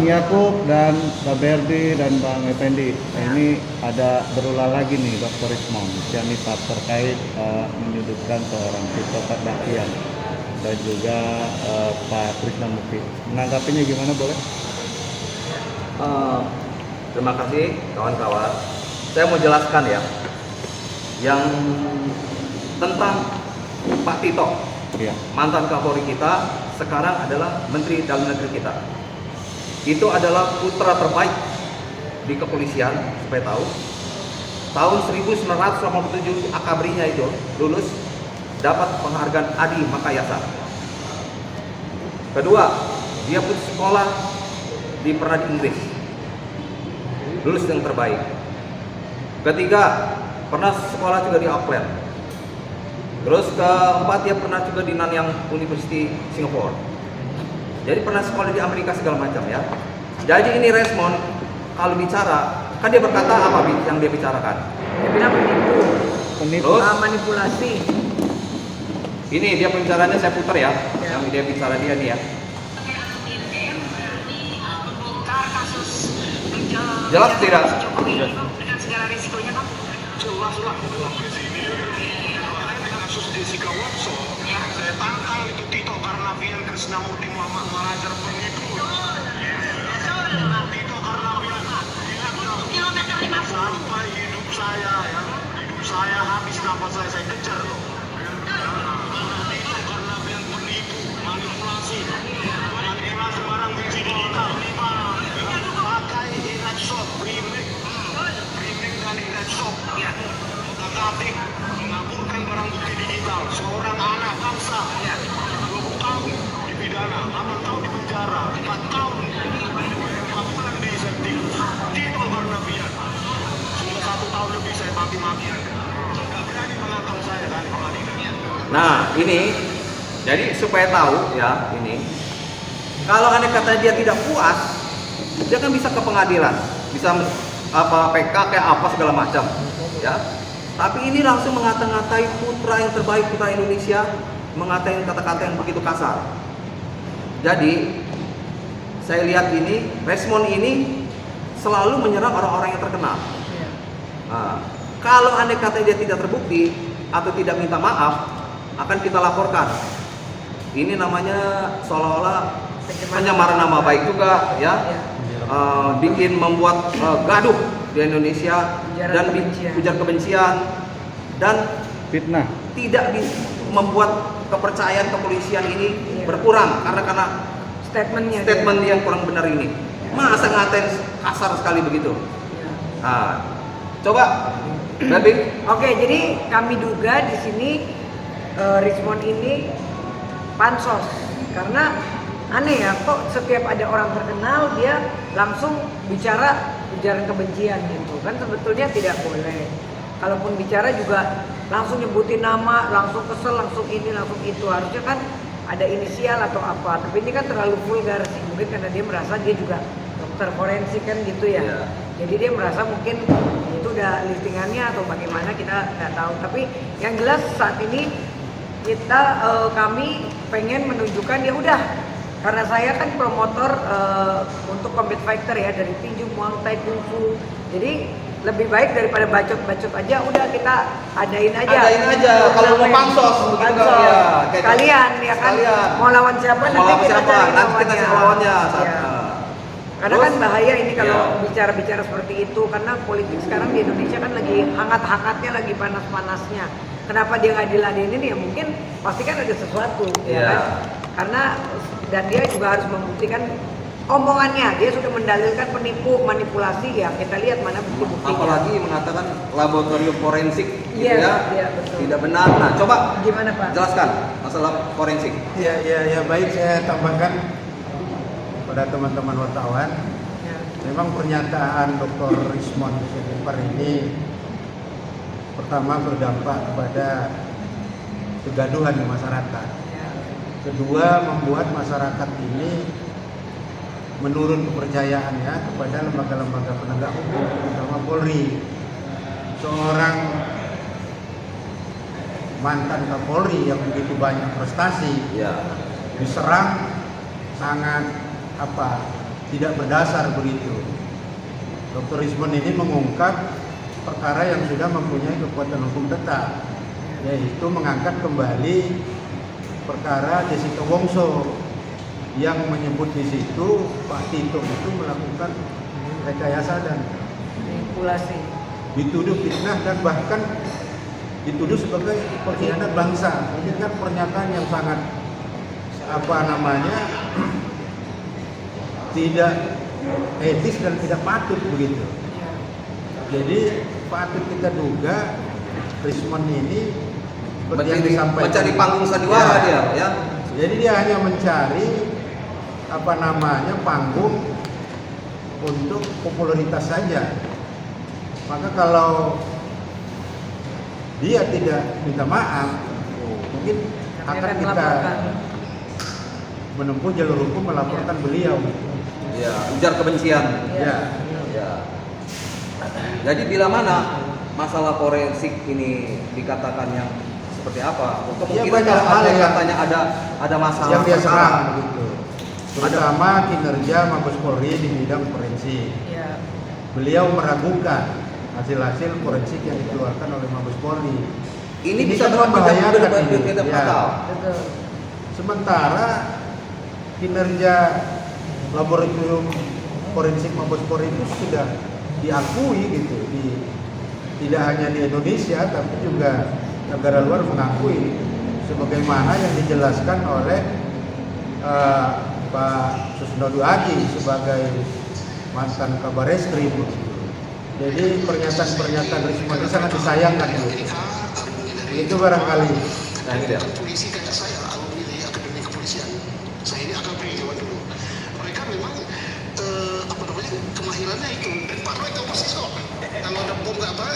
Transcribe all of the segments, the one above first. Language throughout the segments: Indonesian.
Yakub dan Pak Berdi dan Bang Effendi, ini ada berulang lagi nih Dr. Rismond yang terkait menyudutkan seorang Tito Karnavian dan juga Pak Krishna Mukti. Menanggapinya gimana, boleh? Terima kasih kawan-kawan. Saya mau jelaskan ya, yang tentang Pak Tito, Iya. mantan Kapolri kita, sekarang adalah Menteri Dalam Negeri kita. Itu adalah putra terbaik di kepolisian, supaya tahu. Tahun 1987 akabrinya itu lulus, dapat penghargaan Adi Makayasa. Kedua, dia putus sekolah pernah di Inggris, lulus yang terbaik. Ketiga, pernah sekolah juga di Auckland. Terus keempat, dia pernah juga di Nanyang University Singapore. Jadi pernah sekolah di Amerika segala macam ya. Jadi ini Rismond kalau bicara, kan dia berkata apa yang dia bicarakan? Dia bilang menipu. Terus Manipulasi. ini dia pembicaraannya, saya putar ya. Yang dia bicara dia nih ya. Jelas tidak? Dengan segala risikonya, Bang. Jelas lah. Kasus Jessica Wongso, saya tantang itu Tito Karnavian, Krishna Mukti, Muhammad Malajar, penipu. Tito Karnavian, kilometer 50. Sampai hidup saya habis nafas saya kejar loh. Tito Karnavian penipu, manipulasi barang bukti digital. Pakai internet shop, remake dari internet shop, otak-atik, mengaburkan barang bukti digital. Seorang anak bangsa, 20 tahun dipidana, 8 tahun di penjara, 4 tahun 4 bulan di Septimus. Tito Karnavian, sudah 1 tahun lebih saya maki-maki. Gak berani menantang saya dari pengadilan. Nah ini, jadi supaya tahu ya ini, kalau andai kata dia tidak puas, dia kan bisa ke pengadilan, bisa apa PK kayak apa segala macam, ya. Tapi ini langsung ngata-ngatai putra yang terbaik, putra Indonesia, mengatain kata-kata yang begitu kasar. Jadi saya lihat ini, Rismond ini selalu menyerang orang-orang yang terkenal. Nah, kalau andai kata dia tidak terbukti atau tidak minta maaf, akan kita laporkan. Ini namanya seolah-olah pencemaran nama baik juga, ya. Bikin membuat gaduh di Indonesia dan ujar kebencian dan Fitnah. tidak membuat kepercayaan kepolisian ini berkurang karena statement yang kurang benar ini. Masa ngatain kasar sekali begitu? Nah, coba Babi. Oke, jadi kami duga di sini Rismond ini pansos karena aneh ya, kok setiap ada orang terkenal dia langsung bicara ujaran kebencian gitu kan, sebetulnya tidak boleh. Kalaupun bicara juga langsung nyebutin nama, langsung kesel, langsung ini, langsung itu, harusnya kan ada inisial atau apa. Tapi ini kan terlalu vulgar sih, mungkin karena dia merasa dia juga dokter forensik kan gitu ya. Jadi dia merasa mungkin itu udah listingannya atau bagaimana, kita nggak tahu. Tapi yang jelas saat ini kita kami pengen menunjukkan ya udah. Karena saya kan promotor untuk combat fighter ya, dari tinju, muay thai, kungfu. Jadi lebih baik daripada bacot-bacot aja, udah kita adain aja. Kalau mau pansos, ya, kalian ya kan. Mau lawan siapa nanti kita cari lawannya. Ya. Karena kan bahaya ini kalau bicara-bicara seperti itu, karena politik sekarang di Indonesia kan lagi hangat-hangatnya, lagi panas-panasnya. Kenapa dia nggak diladenin ya, mungkin pasti kan ada sesuatu, ya kan? Karena dan dia juga harus membuktikan omongannya, dia sudah mendalilkan penipu, manipulasi, ya kita lihat mana bukti-buktinya. Apalagi mengatakan laboratorium forensik, gitu Iya, betul. Tidak benar. Nah, coba Gimana Pak? jelaskan masalah forensik. Ya, baik, saya tambahkan pada teman-teman wartawan. Ya. Memang pernyataan Dr. Rismond Siregar ini pertama berdampak kepada kegaduhan di masyarakat. Kedua, membuat masyarakat ini menurun kepercayaannya kepada lembaga-lembaga penegak hukum, terutama Polri. Seorang mantan Kapolri yang begitu banyak prestasi diserang sangat tidak berdasar begitu. Dr. Rismond ini mengungkap perkara yang sudah mempunyai kekuatan hukum tetap, yaitu mengangkat kembali perkara Jessica Wongso yang menyebut di situ Pak Tito itu melakukan rekayasa dan Manipulasi. dituduh fitnah dan bahkan dituduh sebagai pengkhianat bangsa. Ini kan pernyataan yang sangat tidak etis dan tidak patut begitu. Jadi patut kita duga Rismond ini seperti yang disampaikan, mencari panggung sandiwara dia, ya. Jadi dia hanya mencari panggung untuk popularitas saja. Maka kalau dia tidak minta maaf, mungkin akan kita menempuh jalur hukum melaporkan beliau. Ya, ujar kebencian. Ya. Ya. Jadi bila mana masalah forensik ini dikatakan yang seperti apa? Ya, Kemungkinan banyak hal kalau yang katanya ada masalah yang dia perkara. serang begitu. Terutama kinerja Mabes Polri di bidang forensik. Ya. Beliau meragukan hasil-hasil forensik yang dikeluarkan oleh Mabes Polri. Ini bisa kan membahayakan ini. tidak Ya. fatal. Betul. Sementara kinerja laboratorium forensik Mabes Polri itu sudah diakui gitu, tidak hanya di Indonesia tapi juga negara luar mengakui, sebagaimana yang dijelaskan oleh Pak Susno Duadi sebagai mantan Kabar Eskrim. Jadi pernyataan Rismond ini sangat disayangkan gitu. Itu barangkali. Nah, ini dia. Polisi kayak saya, alumni dari Akademi Kepolisian. Saya ini AKP zaman dulu. Mereka memang kemahirannya itu. Dan Pak Roy tahu persis kok. Kalau ada bom nggak apa,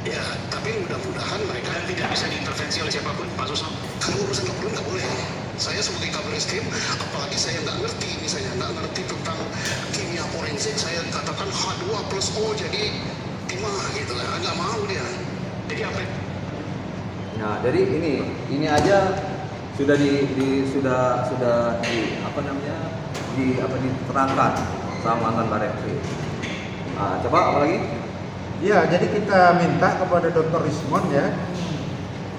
ya. Tapi mudah-mudahan mereka tidak bisa diintervensi oleh siapapun, Pak Susno. Kalau urusan laporan nggak boleh. Saya sebagai Kabar Eskrim, apalagi saya nggak ngerti, misalnya nggak ngerti tentang kimia forensik, saya katakan H2+O jadi timah gitu lah. Nggak mau dia. Jadi apa? Nah, jadi ini aja sudah diterangkan sama mantan Barreskrim. Nah, coba apa lagi? Ya, jadi kita minta kepada Dr. Rismond ya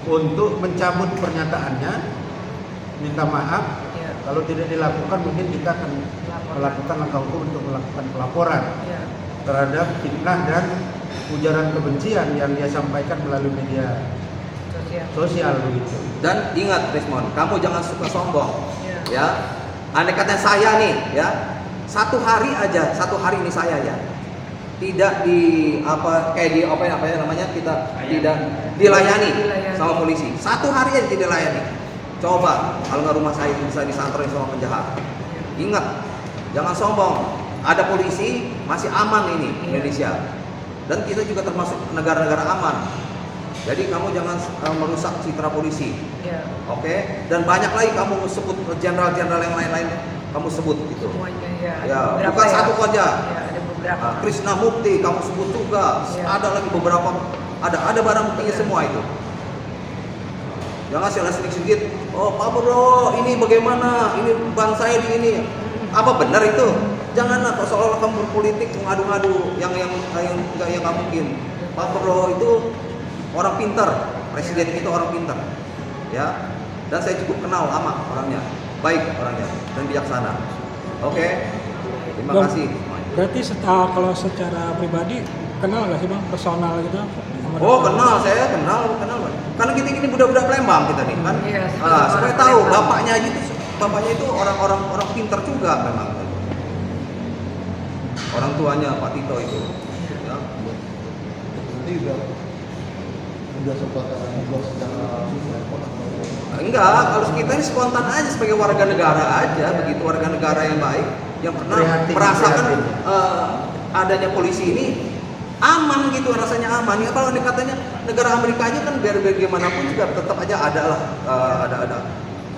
untuk mencabut pernyataannya, minta maaf. Ya. Kalau tidak dilakukan, mungkin kita akan melakukan langkah hukum untuk melakukan pelaporan Ya. terhadap fitnah dan ujaran kebencian yang dia sampaikan melalui media sosial begitu. Dan ingat Rismond, kamu jangan suka sombong. Ya. Ya. Andai kata saya nih, ya. Satu hari ini saya ya. Tidak kayak di kita tidak dilayani sama polisi. Satu hari aja tidak dilayani. Coba kalau nggak rumah saya bisa disanterin sama penjahat. Ingat, jangan sombong. Ada polisi masih aman ini Indonesia. Dan kita juga termasuk negara-negara aman. Jadi kamu jangan merusak citra polisi. Ya. Oke? Dan banyak lagi kamu sebut jenderal-jenderal yang lain-lain kamu sebut gitu. Semuanya ya. Ya, Ada bukan beberapa satu saja. Ya, ada beberapa. Nah, Krishna Mukti kamu sebut juga. Ya. Ada lagi beberapa, ada barang buktinya semua itu. Jangan sedikit-sedikit. Oh Pak Bro, ini bagaimana? Ini bang saya di ini. Apa benar itu? Janganlah seolah-olah kamu berpolitik mengadu-ngadu yang nggak mungkin. Pak Bro itu orang pintar, presiden itu orang pintar, ya. Dan saya cukup kenal lama orangnya, baik orangnya dan bijaksana. Oke, terima Bang, kasih. Berarti kalau secara pribadi kenal nggak sih bang, personal gitu? sama Oh dokter? kenal, saya kenal. Karena kita ini budak-budak Palembang kita nih kan. Iya, Supaya tahu bapaknya itu orang pintar juga memang. Orang tuanya Pak Tito itu. Ya. Udah sempat ngobrol secara Enggak, kalau kita ini spontan aja sebagai warga negara aja, begitu warga negara yang baik, yang pernah merasakan adanya polisi ini aman gitu, rasanya aman. Ya kalau katanya negara Amerika aja kan biar bagaimanapun juga tetap aja ada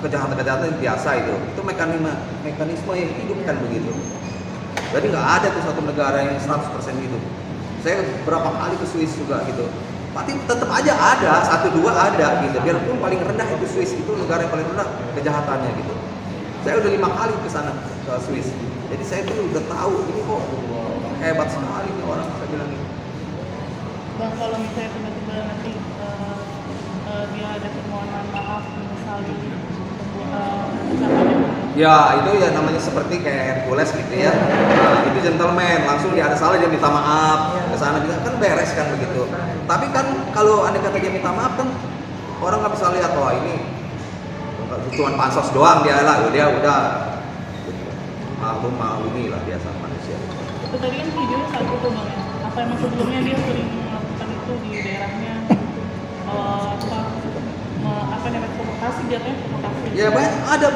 kejahatan-kejahatan yang biasa itu. Itu mekanisme yang hidup kan begitu. Jadi nggak ada tuh satu negara yang 100% hidup. Saya berapa kali ke Swiss juga gitu. Pasti tetap aja ada, 1-2 ada gitu. Biarpun paling rendah itu Swiss itu negara yang paling rendah kejahatannya gitu. Saya udah 5 kali ke sana ke Swiss. Jadi saya tuh udah tahu ini kok hebat sekali nih orang, saya bilang gitu. Bang, kalau misalnya tiba-tiba nanti dia ada permohonan maaf misalnya Ya itu ya namanya seperti kayak Hercules gitu ya. Nah, itu gentleman, langsung dia ada salah dia minta maaf ke sana juga kan beres kan begitu. Tapi kan kalau andai kata dia minta maaf kan orang nggak bisa lihat wah ini cuma pansos doang dia lah, dia udah maklumi lah biasa manusia. itu tadi kan videonya satu tuh bang ya. Apa emang sebelumnya dia sering melakukan itu di daerahnya apa namanya provokasi jatuhnya provokasi? Ya banyak ada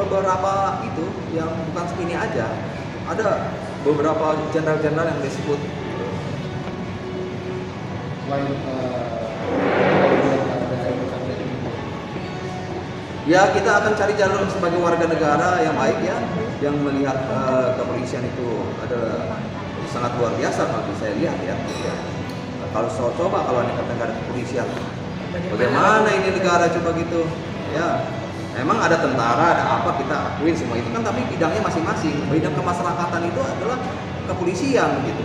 beberapa itu yang bukan ini aja. Ada beberapa jenderal-jenderal yang disebut. Selain Ya kita akan cari jalur sebagai warga negara yang baik ya, yang melihat kepolisian itu adalah sangat luar biasa kalau saya lihat ya. Kalau coba kalau ada negara kepolisian, bagaimana ini negara coba gitu? Ya, memang ada tentara, ada apa kita akuin semua itu kan, tapi bidangnya masing-masing. Bidang kemasyarakatan itu adalah kepolisian gitu.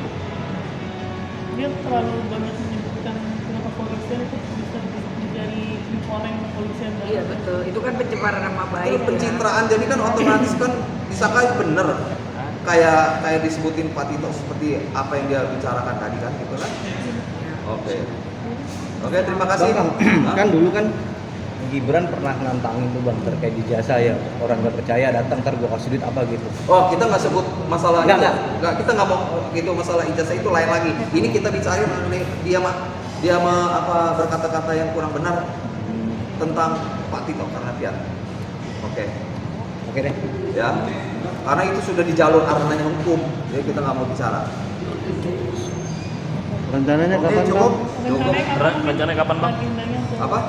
Dia terlalu banyak menyebutkan kenapa kepolisian itu bisa menjadi orang kepolisian. Iya betul, itu kan pencemaran nama baik. Itu pencitraan, jadi kan otomatis kan disangka bener. Kayak disebutin Pak Tito seperti apa yang dia bicarakan tadi kan gitu kan. Oke, terima kasih. Kan dulu kan Gibran pernah nantangin tuh bang terkait ijazah ya, orang gak percaya datang ntar gua kasih duit apa gitu. Oh, kita nggak sebut masalah Nggak. kita nggak mau gitu masalah ijazah, itu lain lagi. Ini kita bicara mengenai dia berkata-kata yang kurang benar tentang Pak Tito Karnavian. Oke deh. ya, karena itu sudah di jalur ranahnya hukum, jadi kita nggak mau bicara. Rencananya Oke, kapan cukup. Rencananya kapan bang? Apa?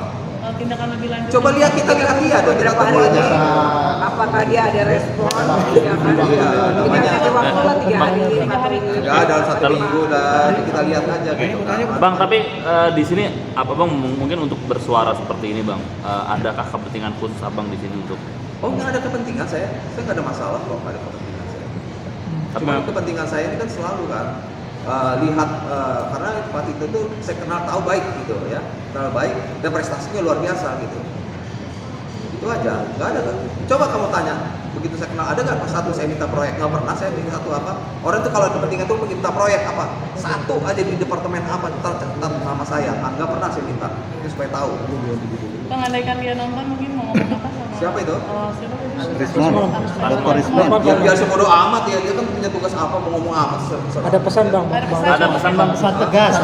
Tindakan lebih lanjut. Coba lihat kita dong, kita Berapa tunggu hari aja. ini? Apakah dia ada respon? Tidak kan? Iya, namanya. Kita waktu lah 3 hari, 4 hari. Enggak, dalam 1 minggu dan kita lihat aja gitu. Bang, tapi di sini apa bang mungkin untuk bersuara seperti ini bang, adakah kepentingan khusus abang di sini untuk? Oh, nggak ada kepentingan saya nggak ada masalah kalau nggak ada kepentingan saya. Cuma kepentingan saya ini kan selalu kan lihat karena Pak Tito itu saya kenal tahu baik gitu ya, kenal baik dan prestasinya luar biasa gitu. Itu aja, nggak ada kan. Coba kamu tanya, begitu saya kenal ada nggak satu saya minta proyek, nggak pernah saya minta satu apa. Orang itu kalau ada kepentingan tuh minta proyek apa, satu aja di departemen apa catat nama saya, nggak pernah saya minta itu supaya tahu. Bang, andaikan dia nonton mungkin mau ngomong apa sama? Siapa itu? Siapa itu? Rismon, Dr. Rismon. Biar sebodoh amat ya, dia kan punya tugas apa mau ngomong amat. Ada pesan bang. Ada pesan bang. tegas.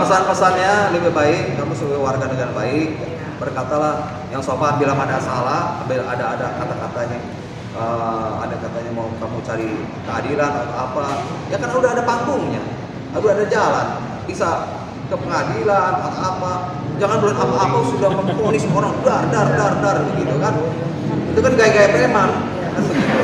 Pesan-pesannya lebih baik kamu sebagai warga negara baik berkatalah yang sopan bila ada salah, bila ada kata-katanya ada katanya mau kamu cari keadilan atau apa ya kan udah ada panggungnya, udah ada jalan bisa ke pengadilan atau apa, jangan buat apa-apa sudah memponis orang dar gitu kan, itu kan gaya-gaya preman kan begitu.